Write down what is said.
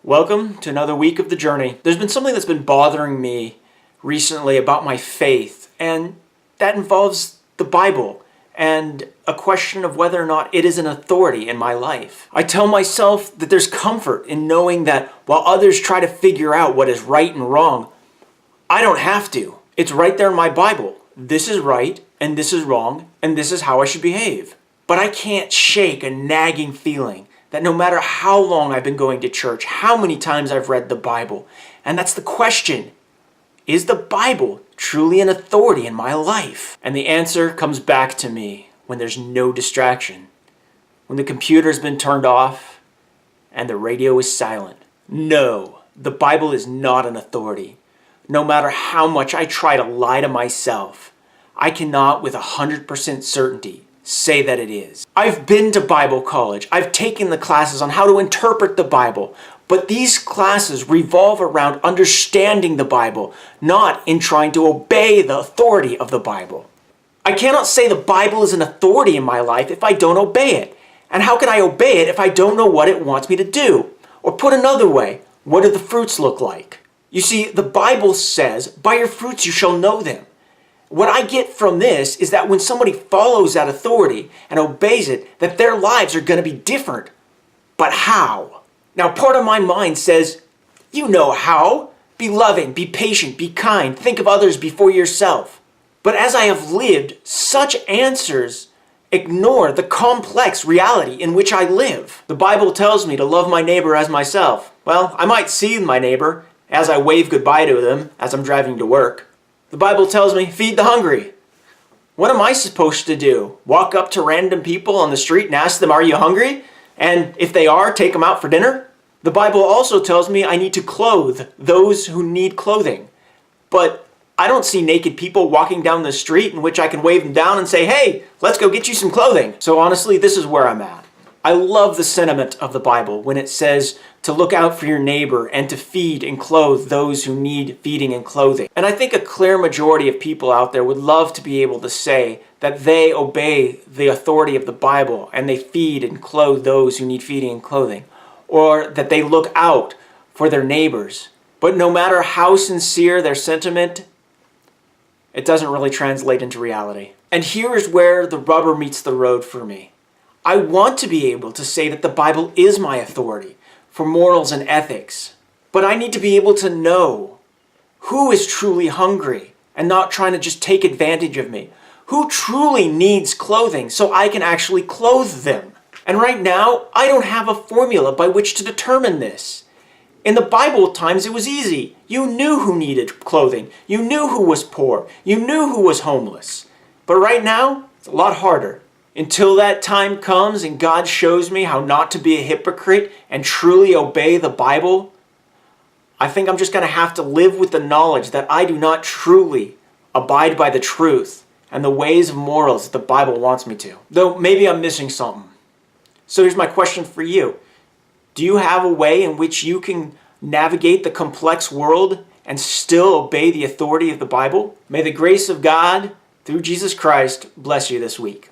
Welcome to another week of the journey. There's been something that's been bothering me recently about my faith, and that involves the Bible and a question of whether or not it is an authority in my life. I tell myself that there's comfort in knowing that while others try to figure out what is right and wrong, I don't have to. It's right there in my Bible. This is right, and this is wrong, and this is how I should behave. But I can't shake a nagging feeling that no matter how long I've been going to church, how many times I've read the Bible, and that's the question, is the Bible truly an authority in my life? And the answer comes back to me when there's no distraction, when the computer's been turned off and the radio is silent. No, the Bible is not an authority. No matter how much I try to lie to myself, I cannot with 100% certainty say that it is. I've been to Bible college. I've taken the classes on how to interpret the Bible. But these classes revolve around understanding the Bible, not in trying to obey the authority of the Bible. I cannot say the Bible is an authority in my life if I don't obey it. And how can I obey it if I don't know what it wants me to do? Or put another way, what do the fruits look like? You see, the Bible says, by your fruits you shall know them. What I get from this is that when somebody follows that authority and obeys it, that their lives are going to be different. But how? Now, part of my mind says, you know how. Be loving, be patient, be kind, think of others before yourself. But as I have lived, such answers ignore the complex reality in which I live. The Bible tells me to love my neighbor as myself. Well, I might see my neighbor as I wave goodbye to them as I'm driving to work. The Bible tells me, feed the hungry. What am I supposed to do? Walk up to random people on the street and ask them, are you hungry? And if they are, take them out for dinner? The Bible also tells me I need to clothe those who need clothing. But I don't see naked people walking down the street in which I can wave them down and say, hey, let's go get you some clothing. So honestly, this is where I'm at. I love the sentiment of the Bible when it says to look out for your neighbor and to feed and clothe those who need feeding and clothing. And I think a clear majority of people out there would love to be able to say that they obey the authority of the Bible and they feed and clothe those who need feeding and clothing, or that they look out for their neighbors. But no matter how sincere their sentiment, it doesn't really translate into reality. And here is where the rubber meets the road for me. I want to be able to say that the Bible is my authority for morals and ethics, but I need to be able to know who is truly hungry and not trying to just take advantage of me, who truly needs clothing so I can actually clothe them. And right now, I don't have a formula by which to determine this. In the Bible times, it was easy. You knew who needed clothing. You knew who was poor. You knew who was homeless. But right now, it's a lot harder. Until that time comes and God shows me how not to be a hypocrite and truly obey the Bible, I think I'm just going to have to live with the knowledge that I do not truly abide by the truth and the ways of morals that the Bible wants me to. Though maybe I'm missing something. So here's my question for you. Do you have a way in which you can navigate the complex world and still obey the authority of the Bible? May the grace of God through Jesus Christ bless you this week.